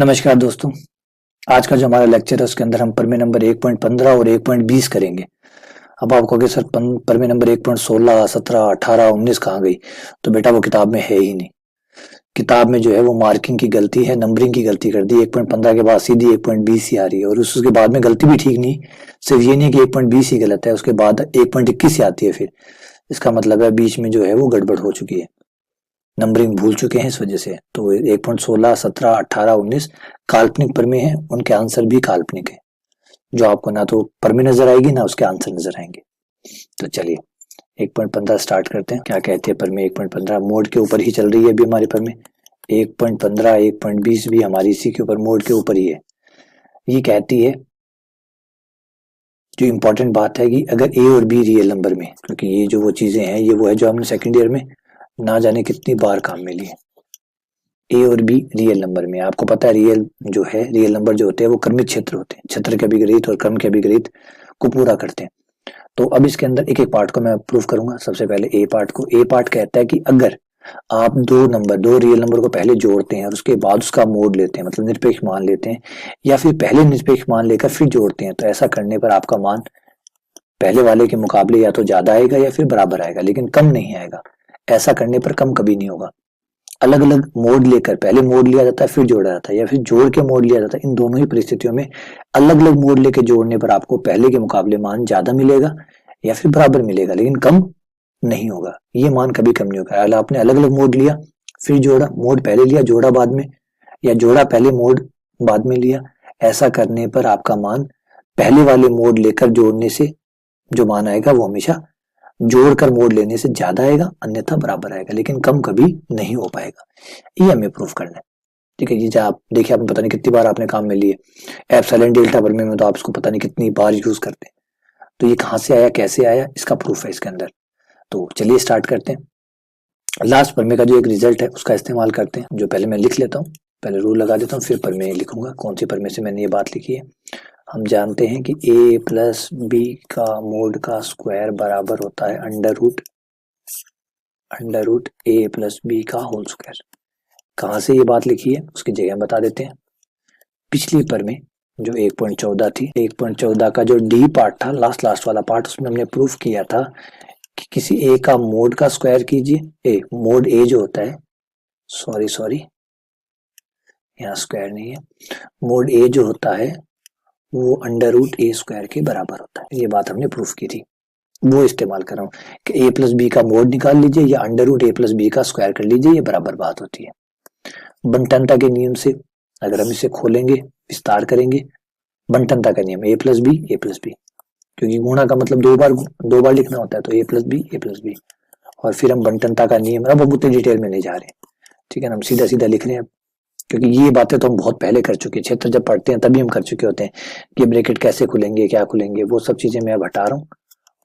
नमस्कार दोस्तों। आज का जो हमारा लेक्चर है उसके अंदर हम प्रमेय नंबर 1.15 और 1.20 करेंगे। अब आप कहोगे सर प्रमेय नंबर 1.16, 17, 18, 19 कहाँ गई? तो बेटा वो किताब में है ही नहीं। किताब में जो है वो मार्किंग की गलती है, नंबरिंग की गलती कर दी। 1.15 के बाद सीधी 1.20 ही आ रही है और उसके बाद में गलती भी ठीक नहीं, सिर्फ ये नहीं कि 1.20 ही गलत है, उसके बाद 1.21 ही आती है। फिर इसका मतलब है बीच में जो है वो गड़बड़ हो चुकी है, नंबरिंग भूल चुके हैं इस वजह से। तो 1.16, 17, 18, 19 काल्पनिक प्रमेय है, उनके आंसर भी काल्पनिक है, जो आपको ना तो प्रमेय नजर आएगी ना उसके आंसर नजर आएंगे। तो चलिए 1.15 स्टार्ट करते हैं। क्या कहते हैं प्रमेय 1.15? मोड के ऊपर ही चल रही है अभी हमारे प्रमेय। 1.15, 1.20 भी हमारी इसी के ऊपर, मोड के ऊपर ही है। ये कहती है, जो इम्पोर्टेंट बात है कि अगर ए और बी रियल नंबर में, क्योंकि ये जो वो चीजें हैं ये वो है जो हमने सेकेंड ईयर में ना जाने कितनी बार काम में लिए। ए और बी रियल नंबर में, आपको पता है रियल जो है, रियल नंबर जो होते हैं वो क्रमिक क्षेत्र होते हैं, क्षेत्र के अभिगृहित और क्रम के अभिगृहित को पूरा करते हैं। तो अब इसके अंदर एक एक पार्ट को मैं प्रूव करूंगा। सबसे पहले ए पार्ट को। ए पार्ट कहता है कि अगर आप दो रियल नंबर को पहले जोड़ते हैं और उसके बाद उसका मोड लेते हैं, मतलब निरपेक्ष मान लेते हैं, या फिर पहले निरपेक्ष मान लेकर फिर जोड़ते हैं, तो ऐसा करने पर आपका मान पहले वाले के मुकाबले या तो ज्यादा आएगा या फिर बराबर आएगा, लेकिन कम नहीं आएगा। ऐसा करने पर कम कभी नहीं होगा। अलग अलग मोड लेकर, पहले मोड लिया जाता है फिर जोड़ा जाता है, या फिर जोड़ के मोड लिया जाता है, इन दोनों ही परिस्थितियों में अलग अलग मोड लेके जोड़ने पर आपको पहले के मुकाबले मान ज्यादा मिलेगा या फिर बराबर मिलेगा, लेकिन कम नहीं होगा। ये मान कभी कम नहीं होगा। अगर आपने अलग अलग मोड लिया फिर जोड़ा, मोड पहले लिया जोड़ा बाद में, या जोड़ा पहले मोड बाद में लिया, ऐसा करने पर आपका मान पहले वाले मोड लेकर जोड़ने से जो मान आएगा वो हमेशा जोड़कर मोड लेने से ज्यादा आएगा, अन्यथा बराबर आएगा, लेकिन कम कभी नहीं हो पाएगा। ये हमें प्रूफ करना है। ठीक है जी। जब आप देखिए, आपने पता नहीं कितनी बार आपने काम में लिए एप्सिलॉन डेल्टा प्रमेय में, तो आप इसको पता नहीं कितनी बार यूज करते हैं। तो ये कहाँ से आया, कैसे आया, इसका प्रूफ है इसके अंदर। तो चलिए स्टार्ट करते हैं। लास्ट प्रमेय का जो एक रिजल्ट है उसका इस्तेमाल करते हैं, जो पहले मैं लिख लेता हूँ, पहले रूल लगा देता हूँ, फिर प्रमेय लिखूंगा कौन सी प्रमेय से मैंने ये बात लिखी है। हम जानते हैं कि a प्लस बी का मोड का स्क्वायर बराबर होता है अंडर रूट ए प्लस बी का होल स्क्वायर। कहाँ से ये बात लिखी है उसकी जगह बता देते हैं। पिछली प्रमेय जो 1.14 थी, 1.14 का जो डी पार्ट था, लास्ट वाला पार्ट, उसमें हमने प्रूफ किया था कि किसी ए का मोड का स्क्वायर कीजिए। ए मोड ए जो होता है, सॉरी यहाँ स्क्वायर नहीं है, मोड ए जो होता है वो अंडर रूट ए स्क्वायर के बराबर होता है। ये बात हमने प्रूफ की थी, वो इस्तेमाल कर रहा हूँ कि ए प्लस बी का मोड निकाल लीजिए या अंडर रूट ए प्लस बी का स्क्वायर कर लीजिए, ये बराबर बात होती है। बंटनता के नियम से अगर हम इसे खोलेंगे, विस्तार करेंगे, बंटनता का नियम ए प्लस बी, क्योंकि गुणा का मतलब दो बार लिखना होता है, तो ए प्लस बी, और फिर हम बंटनता का नियम, अब हम उतने डिटेल में नहीं जा रहे, ठीक है ना, हम सीधा सीधा लिख रहे हैं, क्योंकि ये बातें तो हम बहुत पहले कर चुके हैं। क्षेत्र जब पढ़ते हैं तभी हम कर चुके होते हैं कि ब्रैकेट कैसे खुलेंगे, क्या खुलेंगे, वो सब चीजें मैं अब हटा रहा हूँ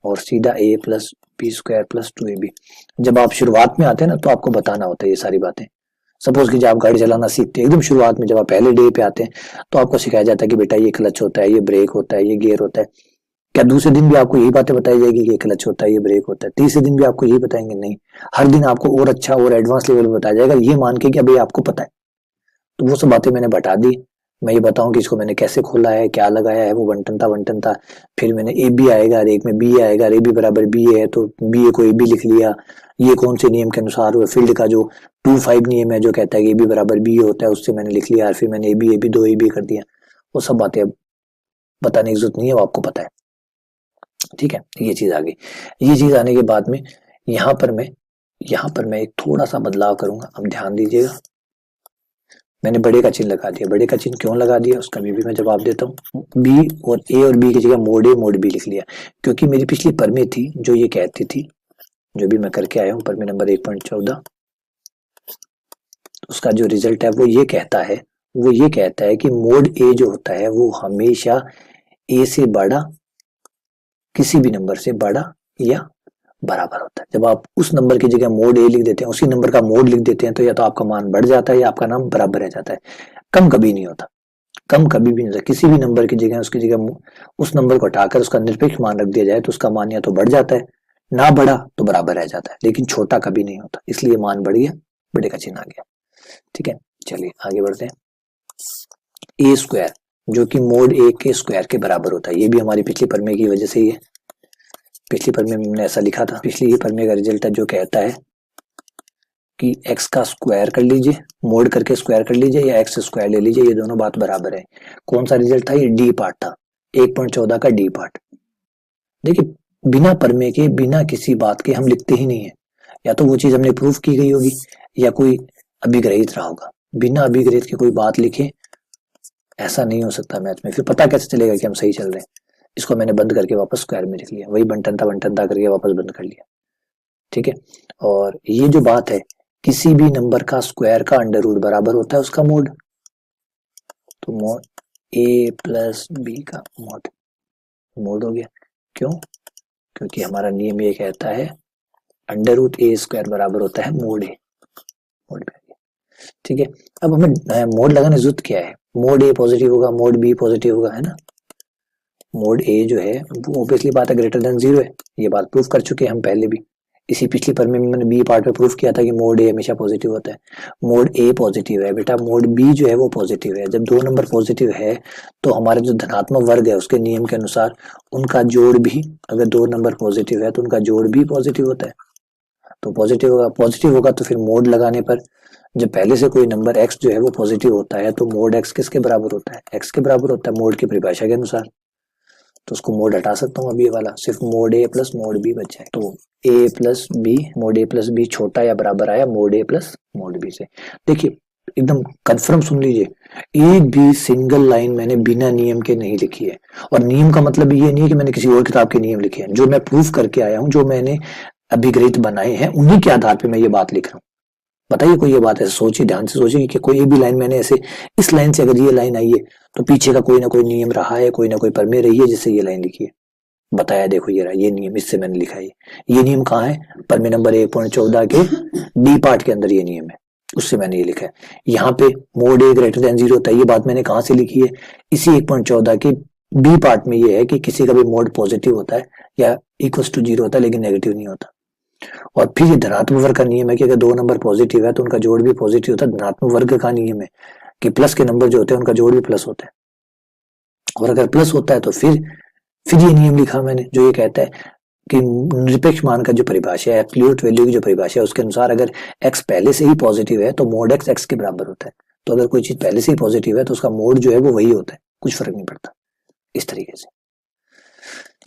और सीधा A plus B square plus 2ab। जब आप शुरुआत में आते हैं ना तो आपको बताना होता है ये सारी बातें। सपोज कि जब आप गाड़ी चलाना सीखते हैं एकदम शुरुआत में, जब आप पहले डे पे आते हैं तो आपको सिखाया जाता है कि बेटा ये क्लच होता है, ये ब्रेक होता है, ये गियर होता है। क्या दूसरे दिन भी आपको यही बातें बताई जाएगी कि ये क्लच होता है, ये ब्रेक होता है? तीसरे दिन भी आपको यही बताएंगे? नहीं, हर दिन आपको और अच्छा और एडवांस लेवल में बताया जाएगा, ये मान के कि अभी आपको पता है। तो वो सब बातें मैंने बता दी। मैं ये बताऊं कि इसको मैंने कैसे खोला है, क्या लगाया है, वो बंटन था। फिर मैंने ए बी आएगा और एक में बी आएगा, ए बी बराबर बी है तो बी ए को ए बी लिख लिया। ये कौन से नियम के अनुसार हुआ? फील्ड का जो 2-5 नियम है जो कहता है कि ए बी बराबर बी होता है, उससे मैंने लिख लिया। और फिर मैंने ए बी दो ए बी कर दिया। वो सब बातें अब बताने की जरूरत नहीं है, वो आपको पता है। ठीक है, ये चीज आ गई। ये चीज आने के बाद में यहाँ पर मैं एक थोड़ा सा बदलाव करूंगा, अब ध्यान दीजिएगा। मैंने बड़े का चिन्ह लगा दिया। बड़े का चिन्ह क्यों लगा दिया उसका भी मैं जवाब देता हूँ। बी और बी की जगह मोड ए मोड बी लिख लिया, क्योंकि मेरी पिछली प्रमेय थी जो ये कहती थी, जो भी मैं करके आया हूँ प्रमेय नंबर 1.14, उसका जो रिजल्ट है वो ये कहता है कि मोड ए जो होता है वो हमेशा ए से बड़ा, किसी भी नंबर से बड़ा या बराबर होता है। जब आप उस नंबर की जगह मोड ए लिख देते हैं, उसी नंबर का मोड लिख देते हैं, तो या तो आपका मान बढ़ जाता है या आपका नाम बराबर रह जाता है। कम कभी नहीं होता, कम कभी भी नहीं होता। किसी भी नंबर की जगह उसकी जगह उस नंबर को हटाकर उसका निरपेक्ष मान रख दिया जाए तो उसका मान या तो बढ़ जाता है, ना बढ़ा तो बराबर रह जाता है, लेकिन छोटा कभी नहीं होता। इसलिए मान बढ़ गया, बड़े का चिन्ह आ गया। ठीक है, चलिए आगे बढ़ते हैं। ए स्क्वायर जो कि मोड ए के स्क्वायर के बराबर होता है। ये भी हमारी पिछली प्रमेय की वजह से ही है। पिछली प्रमेय में हमने ऐसा लिखा था। पिछली ही प्रमेय का रिजल्ट है जो कहता है कि x का स्क्वायर कर लीजिए, मोड करके स्क्वायर कर लीजिए या x स्क्वायर ले लीजिए, ये दोनों बात बराबर है। कौन सा रिजल्ट था? ये डी पार्ट था, 1.14 का डी पार्ट। देखिए बिना प्रमेय के, बिना किसी बात के हम लिखते ही नहीं है। या तो वो चीज हमने प्रूफ की गई होगी या कोई अभिग्रहित रहा होगा। बिना अभिग्रहित के कोई बात लिखे ऐसा नहीं हो सकता मैथ में। फिर पता कैसे चलेगा कि हम सही चल रहे हैं? इसको मैंने बंद करके वापस स्क्वायर में लिख लिया, वही बंटनता करके वापस बंद कर लिया। ठीक है। और ये जो बात है, किसी भी नंबर का स्क्वायर का अंडर रूट बराबर होता है उसका मोड। तो मोड ए प्लस बी का मोड हो गया। क्यों? क्योंकि हमारा नियम ये कहता है अंडर रूट ए स्क्वायर बराबर होता है मोड ए। मोड पे। ठीक है। अब हमें मोड लगाने जरूरत क्या है? मोड ए पॉजिटिव होगा, मोड बी पॉजिटिव होगा, है ना। मोड ए जो है वो ऑब्वियसली बात है ग्रेटर देन 0 है। ये बात प्रूफ कर चुके हैं हम पहले भी। इसी पिछली प्रमेय में मैंने बी पार्ट में प्रूफ किया था कि मोड ए हमेशा पॉजिटिव होता है। मोड ए पॉजिटिव है बेटा, मोड बी जो है वो पॉजिटिव है। जब दो नंबर पॉजिटिव है तो हमारे जो धनात्मक वर्ग है उसके नियम के अनुसार उनका जोड़ भी, अगर दो नंबर पॉजिटिव है तो उनका जोड़ भी पॉजिटिव होता है। तो पॉजिटिव होगा तो फिर मोड लगाने पर जब पहले से कोई नंबर x जो है वो पॉजिटिव होता है तो मोड x किसके बराबर होता है? x के बराबर होता है मोड की परिभाषा के अनुसार। तो उसको मोड हटा सकता हूँ अभी ये वाला, सिर्फ मोड ए प्लस मोड बी बच जाए। तो ए प्लस बी, मोड ए प्लस बी छोटा या बराबर आया मोड ए प्लस मोड बी से। देखिए एकदम कंफर्म सुन लीजिए, एक भी सिंगल लाइन मैंने बिना नियम के नहीं लिखी है। और नियम का मतलब ये नहीं है कि मैंने किसी और किताब के नियम लिखे हैं। जो मैं प्रूफ करके आया हूँ, जो मैंने अभिग्रहित बनाए हैं, उन्हीं के आधार पर मैं ये बात लिख रहा हूँ। बताइए कोई ये बात है? सोचिए, ध्यान से सोचिए कि कोई भी लाइन मैंने ऐसे, इस लाइन से अगर ये लाइन आई है तो पीछे का कोई ना कोई नियम रहा है, कोई ना कोई प्रमेय रही है जिससे ये लाइन लिखी है। बताया देखो ये रहा, ये नियम, इससे मैंने लिखा है। ये नियम कहाँ है? प्रमेय नंबर 1.14 के डी पार्ट के अंदर ये नियम है, उससे मैंने ये लिखा है। यहाँ पे मोड ए ग्रेटर देन 0 होता है, ये बात मैंने कहाँ से लिखी है? इसी 1.14 के बी पार्ट में ये है कि किसी का भी मोड पॉजिटिव होता है या इक्वल टू 0 होता है लेकिन नेगेटिव नहीं होता। और फिर ये धनात्मक वर्ग का नियम है कि अगर दो नंबर पॉजिटिव है तो उनका जोड़ भी पॉजिटिव होता है। धनात्मक वर्ग का नियम है कि प्लस के नंबर जो होते हैं उनका जोड़ भी प्लस होता है। और अगर प्लस होता है तो फिर ये नियम लिखा मैंने जो ये कहता है कि निरपेक्ष मान का जो परिभाषा है, एब्सोल्यूट वैल्यू की जो परिभाषा है, उसके अनुसार अगर x पहले से ही पॉजिटिव है तो मोड x के बराबर होता है। तो अगर कोई चीज पहले से ही पॉजिटिव है तो उसका मोड जो है वो वही होता है, कुछ फर्क नहीं पड़ता। इस तरीके से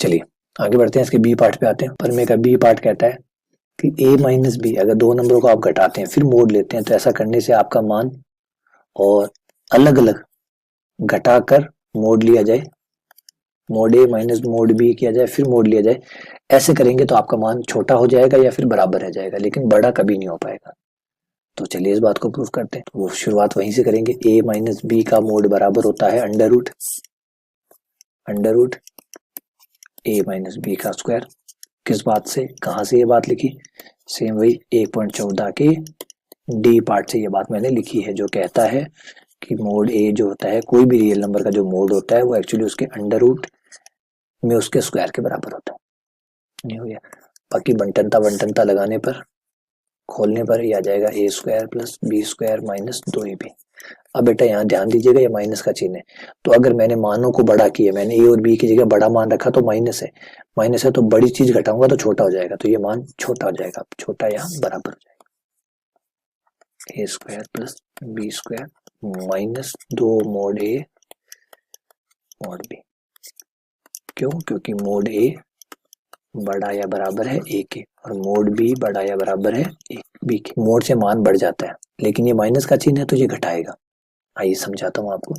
चलिए आगे बढ़ते हैं, इसके बी पार्ट पे आते हैं। प्रमेय का बी पार्ट कहता है कि a माइनस बी, अगर दो नंबरों को आप घटाते हैं फिर मोड लेते हैं तो ऐसा करने से आपका मान और अलग अलग घटाकर मोड लिया जाए, मोड ए माइनस मोड बी किया जाए फिर मोड लिया जाए। ऐसे करेंगे तो आपका मान छोटा हो जाएगा या फिर बराबर रह जाएगा, लेकिन बड़ा कभी नहीं हो पाएगा। तो चलिए इस बात को प्रूफ करते हैं। तो वो शुरुआत वहीं से करेंगे। a माइनस बी का मोड बराबर होता है under root a minus B का स्क्वायर। किस बात से, कहां से ये बात लिखी? सेम वही 1.14 के डी पार्ट से ये बात मैंने लिखी है जो कहता है कि मोड ए जो होता है, कोई भी रियल नंबर का जो मोड होता है वो एक्चुअली उसके अंडर रूट में उसके स्क्वायर के बराबर होता है। नहीं हो गया? बाकी बंटनता लगाने पर, खोलने पर ये आ जाएगा A square plus B square minus 2ab। अब बेटा यहाँ ध्यान दीजिएगा ये माइनस का चिन्ह है, तो अगर मैंने मानों को बड़ा किया, मैंने ए और बी की जगह बड़ा मान रखा तो माइनस है तो बड़ी चीज घटाऊंगा तो छोटा हो जाएगा, तो ये मान छोटा हो जाएगा, छोटा यहाँ बराबर हो जाएगा। A square plus B square minus 2 mod A mod B. क्यों? क्योंकि मोड ए बड़ा या बराबर है ए के और मोड बी बड़ा या बराबर है ए बी के। मोड से मान बढ़ जाता है लेकिन ये माइनस का चिन्ह है तो ये घटाएगा। आइए समझाता हूँ आपको।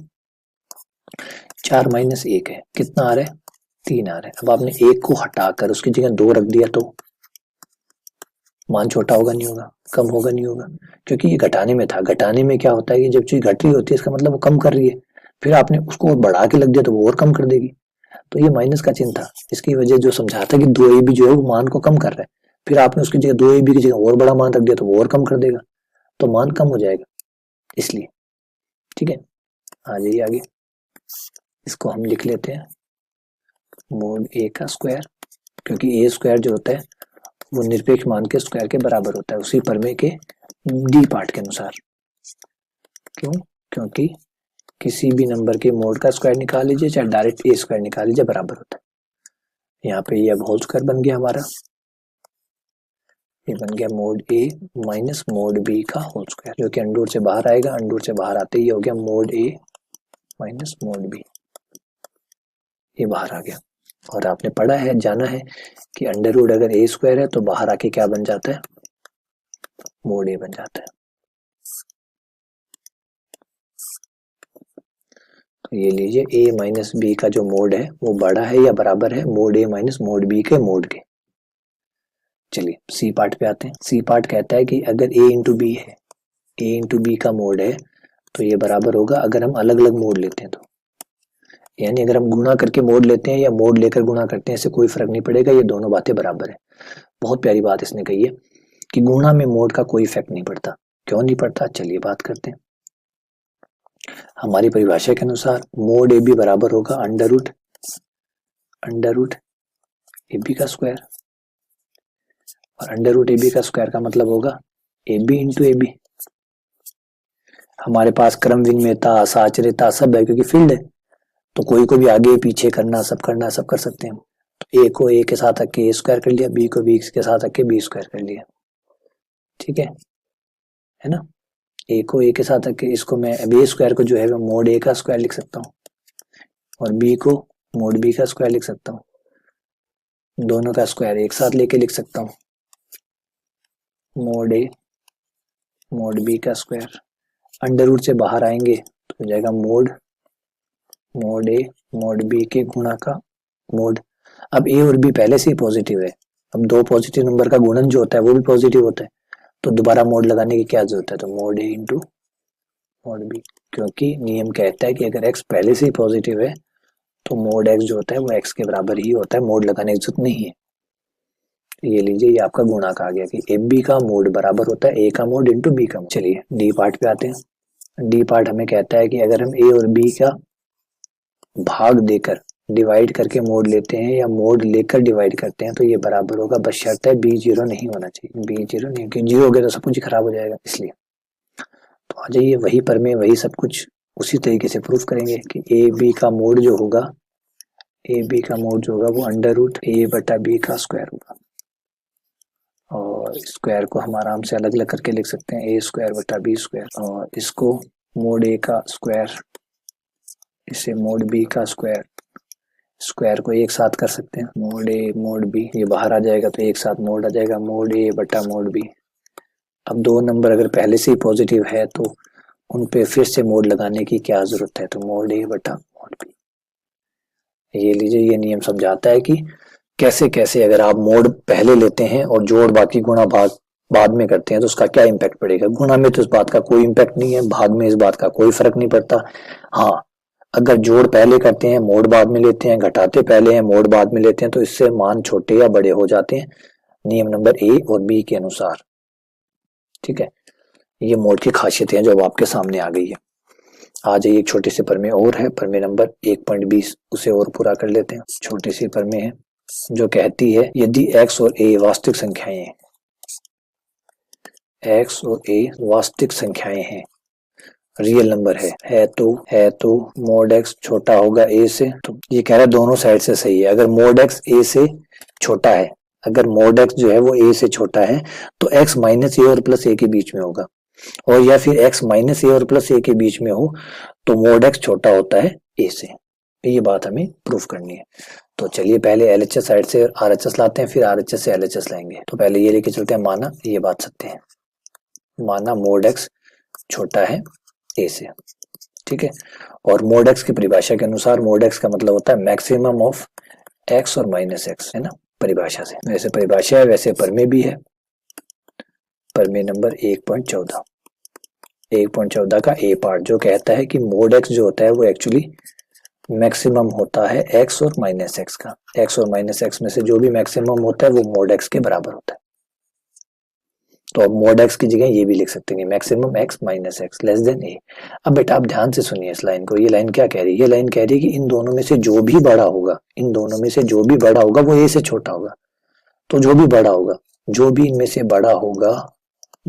4 माइनस 1 है, कितना आ रहा है? 3 आ रहा है। अब आपने 1 को हटाकर उसकी जगह 2 रख दिया तो मान छोटा होगा नहीं होगा? कम होगा नहीं होगा? क्योंकि ये घटाने में था। घटाने में क्या होता है कि जब चीज घट रही होती है इसका मतलब वो कम कर रही है, फिर आपने उसको बढ़ा के लग दिया तो वो और कम कर देगी। तो ये माइनस का चिन्ह था। इसकी वजह जो समझाता है कि 2ab जो है वो मान को कम कर रहा है, फिर आपने उसकी जगह 2ab की जगह और बड़ा मान रख दिया तो वो और कम कर देगा, तो मान कम हो जाएगा इसलिए। ठीक है, आ जाइए आगे। इसको हम लिख लेते हैं मोड ए का स्क्वायर, क्योंकि ए स्क्वायर जो होता है वो निरपेक्ष मान के स्क्वायर के बराबर होता है उसी प्रमेय के डी पार्ट के अनुसार। क्यों? क्योंकि किसी भी नंबर के मोड का स्क्वायर निकाल लीजिए, चाहे डायरेक्ट ए स्क्वायर निकाल लीजिए, बराबर होता है। यहाँ पे ये अब होल स्क्वायर बन गया हमारा, ये बन गया मोड ए माइनस मोड बी का होल स्क्वायर, जो कि अंडर से बाहर आएगा, अंडर से बाहर आते ही हो गया मोड ए माइनस मोड बी, ये बाहर आ गया। और आपने पढ़ा है, जाना है कि अंडर रूट अगर ए स्क्वायर है तो बाहर आके क्या बन जाता है, मोड ए बन जाता है। तो ये लीजिए ए माइनस बी का जो मोड है वो बड़ा है या बराबर है मोड ए माइनस मोड बी के मोड के। चलिए सी पार्ट पे आते हैं। सी पार्ट कहता है कि अगर ए इंटू बी है, ए इंटू बी का मोड है तो ये बराबर होगा अगर हम अलग अलग मोड लेते हैं तो, यानी अगर हम गुणा करके मोड लेते हैं या मोड लेकर गुणा करते हैं, इससे कोई फर्क नहीं पड़ेगा, ये दोनों बातें बराबर है। बहुत प्यारी बात इसने कही है कि गुणा में मोड का कोई इफेक्ट नहीं पड़ता। क्यों नहीं पड़ता, चलिए बात करते हैं। हमारी परिभाषा के अनुसार मोड ए बी बराबर होगा अंडर रूट ए बी का स्क्वायर, और अंडर रूट ए बी का स्क्वायर का मतलब होगा A B into A B. हमारे पास क्रम विनिमेयता, साचर्यता सब है क्योंकि फील्ड है, तो कोई को भी आगे पीछे करना सब कर सकते हैं। तो ए को ए के साथ रख के ए स्क्वायर कर लिया, बी को बी के साथ रख के बी स्क्वायर कर लिया, ठीक है ना। ए को ए के साथ रख के इसको मैं अब ए स्क्वायर को जो है वो मोड ए का स्क्वायर लिख सकता हूँ, और बी को मोड बी का स्क्वायर लिख सकता हूँ, दोनों का स्क्वायर एक साथ लेके लिख सकता हूँ, मोड ए मोड बी का स्क्वायर। अंडर रूट से बाहर आएंगे तो हो जाएगा मोड ए मोड बी के गुणा का मोड। अब ए और बी पहले से ही पॉजिटिव है, अब दो पॉजिटिव नंबर का गुणन जो होता है वो भी पॉजिटिव होता है, तो दोबारा मोड लगाने की क्या जरूरत है, तो मोड ए इंटू मोड बी, क्योंकि नियम कहता है कि अगर एक्स पहले से ही पॉजिटिव है तो मोड एक्स जो होता है वो एक्स के बराबर ही होता है, मोड लगाने की जरूरत नहीं है। ये लीजिए, ये आपका गुणा का आ गया कि ए बी का मोड बराबर होता है ए का मोड इंटू बी का मोड। चलिए डी पार्ट पे आते हैं। डी पार्ट हमें कहता है कि अगर हम ए और बी का भाग देकर डिवाइड करके मोड लेते हैं या मोड लेकर डिवाइड करते हैं तो ये बराबर होगा, बशर्ते बी जीरो नहीं होना चाहिए, बी जीरो नहीं, क्योंकि जीरो हो गया तो सब कुछ ही खराब हो जाएगा। इसलिए तो आ जाइए वही पर में वही सब कुछ उसी तरीके से प्रूफ करेंगे कि ए बी का मोड जो होगा, ए बी का मोड जो होगा वो अंडर रूट ए बटा बी का स्क्वायर होगा, और स्क्वायर को हम आराम से अलग अलग करके लिख सकते हैं, ए स्क्वायर बटा बी स्क्वायर, और इसको मोड ए का स्क्वायर, इसे मोड बी का स्क्वायर, स्क्वायर को एक साथ कर सकते हैं, मोड ए मोड बी, ये बाहर आ जाएगा तो एक साथ मोड आ जाएगा मोड ए बटा मोड बी। अब दो नंबर अगर पहले से ही पॉजिटिव है तो उन पे फिर से मोड लगाने की क्या जरूरत है, तो मोड ए बटा मोड बी। ये लीजिए, ये नियम समझाता है कि कैसे कैसे अगर आप मोड पहले लेते हैं और जोड़ बाकी गुणा भाग बाद में करते हैं तो उसका क्या इम्पैक्ट पड़ेगा। गुणा में तो इस बात का कोई इम्पैक्ट नहीं है, भाग में इस बात का कोई फर्क नहीं पड़ता। हाँ, अगर जोड़ पहले करते हैं मोड बाद में लेते हैं, घटाते पहले हैं मोड बाद में लेते हैं, तो इससे मान छोटे या बड़े हो जाते हैं नियम नंबर ए और बी के अनुसार। ठीक है, ये मोड की खासियत है जो अब आपके सामने आ गई है। आ जाइए, एक छोटी सी प्रमेय और है, प्रमेय नंबर 1.20, उसे और पूरा कर लेते हैं। छोटी सी प्रमेय है जो कहती है यदि x और a वास्तविक संख्याएं हैं, x और a वास्तविक संख्याएं हैं, रियल नंबर है तो मोड x छोटा होगा a से। तो ये कह रहा है दोनों साइड से सही है। अगर मोड x a से छोटा है, अगर मोड x जो है वो a से छोटा है तो x माइनस a और प्लस a के बीच में होगा, और या फिर x माइनस a और प्लस a के बीच में हो तो मोड x छोटा होता है a से। ये बात हमें प्रूफ करनी है। तो चलिए पहले LHS साइड से RHS लाते हैं, फिर RHS से LHS लाएंगे। तो पहले ये लेके चलते हैं, माना ये बात सत्य है, माना मोड x छोटा है a से, ठीक है। और मोड x की परिभाषा के अनुसार मोड x का मतलब होता है मैक्सिमम ऑफ x और माइनस x, है ना, परिभाषा से। वैसे परिभाषा है, वैसे प्रमेय भी है। प्रमेय नंबर 1.14, 1.14 का ए पार्ट जो कहता है कि मोड x जो होता है वो एक्चुअली मैक्सिमम होता है x और माइनस x का। x और माइनस x में से जो भी मैक्सिमम होता है वो मोड x के बराबर होता है। तो अब मोड x की जगह ये भी लिख सकते हैं maximum x minus x less than a। अब बेटा आप ध्यान से सुनिए इस लाइन को। ये लाइन क्या कह रही है? ये लाइन कह रही है कि इन दोनों में से जो भी बड़ा होगा, इन दोनों में से जो भी बड़ा होगा वो a से छोटा होगा। तो जो भी बड़ा होगा, जो भी इनमें से बड़ा होगा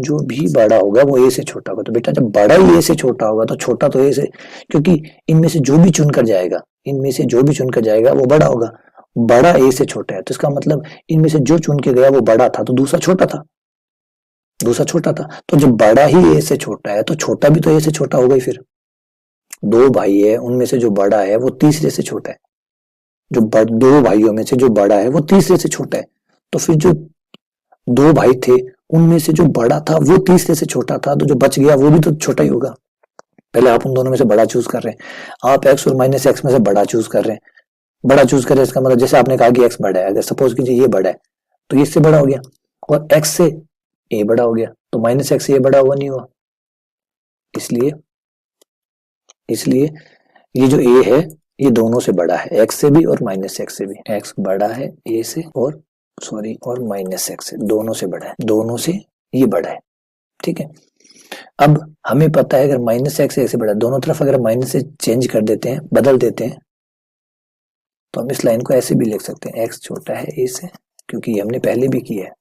जो भी बड़ा होगा वो ए से छोटा होगा। तो बेटा जब बड़ा ही ए से छोटा होगा तो छोटा तो ए से, क्योंकि इनमें से जो भी चुनकर जाएगा, इनमें से जो भी चुनकर जाएगा वो बड़ा होगा। बड़ा ए से छोटा है तो इसका मतलब इनमें से जो चुन के गया वो बड़ा था तो दूसरा छोटा था, दूसरा छोटा था। तो जब बड़ा ही ए से छोटा है तो छोटा भी तो ए से छोटा होगा ही। फिर दो भाई है, उनमें से जो बड़ा है वो तीसरे से छोटा है। जो दो भाइयों में से जो बड़ा है वो तीसरे से छोटा है। तो फिर जो दो भाई थे उनमें से जो बड़ा था वो तीसरे से छोटा था, तो जो बच गया वो भी तो छोटा ही होगा। पहले आप उन दोनों में से बड़ा चूज कर रहे हैं, आप एक्स और माइनस एक्स में से बड़ा चूज कर रहे हैं। बड़ा चूज कर रहे हैं इसका मतलब जैसे आपने कहा कि एक्स बड़ा है, अगर सपोज कीजिए ये बड़ा है तो ये इससे बड़ा हो गया, और एक्स से ए बड़ा हो गया, तो माइनस एक्स से ए बड़ा हुआ नहीं हुआ। इसलिए इसलिए ये जो ए है ये दोनों से बड़ा है, एक्स से भी और माइनस एक्स से भी। एक्स बड़ा है ए से और माइनस एक्स से, दोनों से बड़ा है, दोनों से ये बड़ा है। ठीक है, अब हमें पता है अगर माइनस एक्स से बड़ा, दोनों तरफ अगर माइनस से चेंज कर देते हैं, बदल देते हैं, तो हम इस लाइन को ऐसे भी लिख सकते हैं, एक्स छोटा है ए से, क्योंकि हमने पहले भी किया है,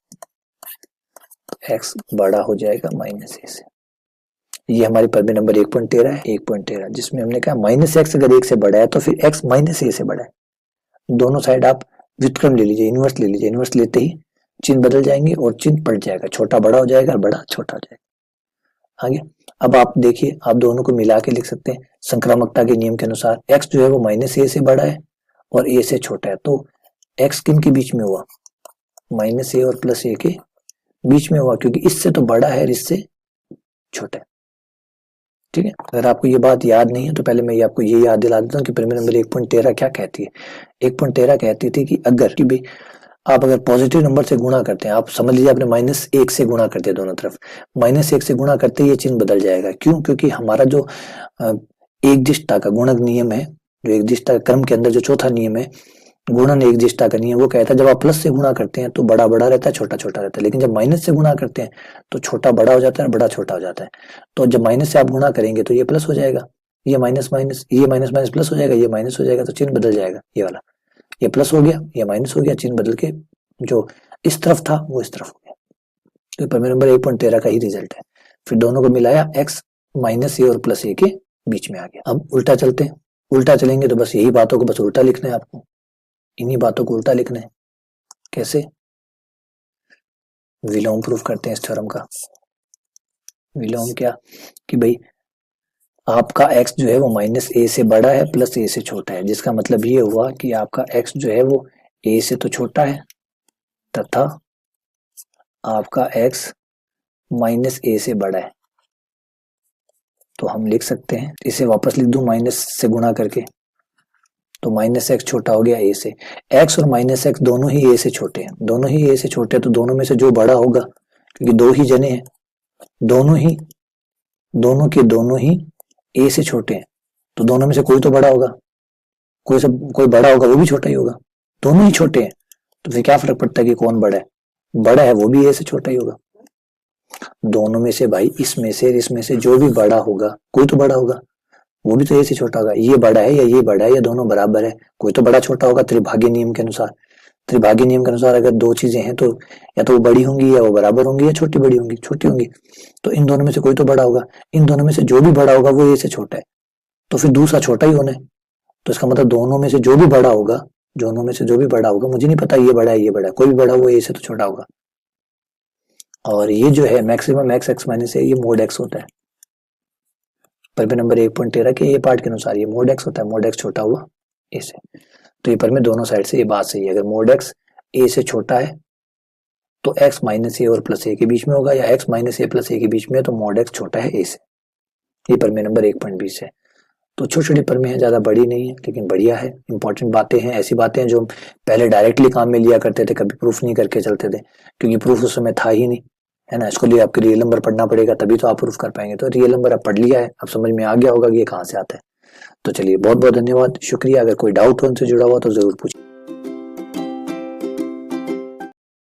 तो एक्स बड़ा हो जाएगा माइनस ए से। ये हमारी प्रमेय नंबर 1.13 है, 1.13, जिसमें हमने कहा माइनस एक्स अगर एक से बड़ा है तो फिर एक्स माइनस ए से बड़ा है। दोनों साइड आप व्युत्क्रम ले लीजिए, इनवर्स ले लीजिए, इनवर्स लेते ही चिन्ह बदल जाएंगे और चिन्ह पलट जाएगा, छोटा बड़ा हो जाएगा, बड़ा छोटा हो जाएगा। आगे अब आप देखिए, आप दोनों को मिला के लिख सकते हैं संक्रामकता के नियम के अनुसार। एक्स जो है वो माइनस ए से बड़ा है और ए से छोटा है, तो एक्स किन के बीच में हुआ, माइनस ए और प्लस ए के बीच में हुआ, क्योंकि इससे तो बड़ा है और इससे छोटा है। ठीक है, अगर आपको ये बात याद नहीं है तो पहले मैं ये आपको ये याद दिला देता हूँ कि प्रमेय नंबर 1.13 क्या कहती है। 1.13 कहती थी कि अगर कि भाई आप अगर पॉजिटिव नंबर से गुणा करते हैं, आप समझ लीजिए आपने -1 से गुणा करते हैं दोनों तरफ, -1 से गुणा करते ये चिन्ह बदल जाएगा। क्यों? क्योंकि हमारा जो एकदिष्टता का गुणक नियम है, जो एकदिष्टता क्रम के अंदर जो चौथा नियम है, गुणन एकदिष्टता का नियम, वो कहता है जब आप प्लस से गुणा करते हैं तो बड़ा बड़ा रहता है, छोटा छोटा रहता है, लेकिन जब माइनस से गुणा करते हैं तो छोटा बड़ा हो जाता है, बड़ा छोटा हो जाता है। तो जब माइनस से आप गुणा करेंगे तो ये प्लस हो जाएगा, ये माइनस माइनस, ये माइनस माइनस प्लस हो जाएगा, ये माइनस हो जाएगा, तो चिन्ह बदल जाएगा। ये वाला ये प्लस हो गया, ये माइनस हो गया, चिन्ह बदल के जो इस तरफ था वो इस तरफ हो गया। तो प्रमेय नंबर 1.13 का ही रिजल्ट है। फिर दोनों को मिलाया, एक्स माइनस ए और प्लस ए के बीच में आ गया। अब उल्टा चलते हैं, उल्टा चलेंगे तो बस यही बातों को बस उल्टा लिखना है आपको, इन्हीं बातों को उल्टा लिखना है। कैसे? विलोम प्रूफ करते हैं इस थ्योरम का। विलोम क्या कि भाई आपका x जो है वो माइनस ए से बड़ा है प्लस ए से छोटा है, जिसका मतलब ये हुआ कि आपका x जो है वो a से तो छोटा है तथा आपका x माइनस ए से बड़ा है। तो हम लिख सकते हैं, इसे वापस लिख दूं माइनस से गुणा करके, तो माइनस एक्स छोटा हो गया ए से। एक्स और माइनस एक्स दोनों ही ए से छोटे हैं, दोनों ही ए से छोटे हैं, तो दोनों में से जो बड़ा होगा, क्योंकि दो ही जने हैं, दोनों के ए से छोटे हैं, तो दोनों में से कोई तो बड़ा होगा, कोई बड़ा होगा, वो भी छोटा ही होगा, दोनों ही छोटे हैं, तो फिर क्या फर्क पड़ता है कि कौन बड़ा है? बड़ा है वो भी ए से छोटा ही होगा। दोनों में से भाई इसमें से जो भी बड़ा होगा, कोई तो बड़ा होगा, वो भी तो ए से छोटा होगा। ये बड़ा है या ये बड़ा है या दोनों बराबर है, कोई तो बड़ा छोटा होगा त्रिभाज्य नियम के अनुसार। त्रिभाज्य नियम के अनुसार अगर दो चीजें हैं तो या तो वो बड़ी होंगी या वो बराबर होंगी या छोटी बड़ी होंगी, छोटी होंगी, तो इन दोनों में से कोई तो बड़ा होगा। इन दोनों में से जो भी बड़ा होगा वो ए से छोटा है, तो फिर दूसरा छोटा ही होना है। तो इसका मतलब दोनों में से जो भी बड़ा होगा, मुझे नहीं पता ये बड़ा है ये बड़ा है, कोई भी बड़ा वो ए से तो छोटा होगा। और ये जो है मैक्सिमम एक्स माइनस है, ये मोड एक्स होता है। प्रमेय नंबर 1.13 के ये पार्ट के अनुसार ये मोड एक्स होता है, मोड एक्स छोटा हुआ ए से। तो ये प्रमेय दोनों साइड से ये बात सही है। अगर मोड एक्स ए से छोटा है तो एक्स माइनस ए और प्लस ए के बीच में होगा, या एक्स माइनस ए प्लस ए के बीच में है तो मोड एक्स छोटा है ए से। ये प्रमेय नंबर 1.20 है। तो छोटी छोटी प्रमेय है, ज्यादा बड़ी नहीं है लेकिन बढ़िया है, इंपॉर्टेंट बातें हैं, ऐसी बातें हैं जो पहले डायरेक्टली काम में लिया करते थे, कभी प्रूफ नहीं करके चलते थे, क्योंकि प्रूफ उस समय था ही नहीं, है ना। इसको लिए आपके रियल नंबर पढ़ना पड़ेगा तभी तो आप प्रूफ कर पाएंगे। तो रियल नंबर आप पढ़ लिया है, अब समझ में आ गया होगा कि ये कहाँ से आता है। तो चलिए बहुत बहुत धन्यवाद, शुक्रिया। अगर कोई डाउट हो उनसे जुड़ा हुआ तो जरूर पूछिए।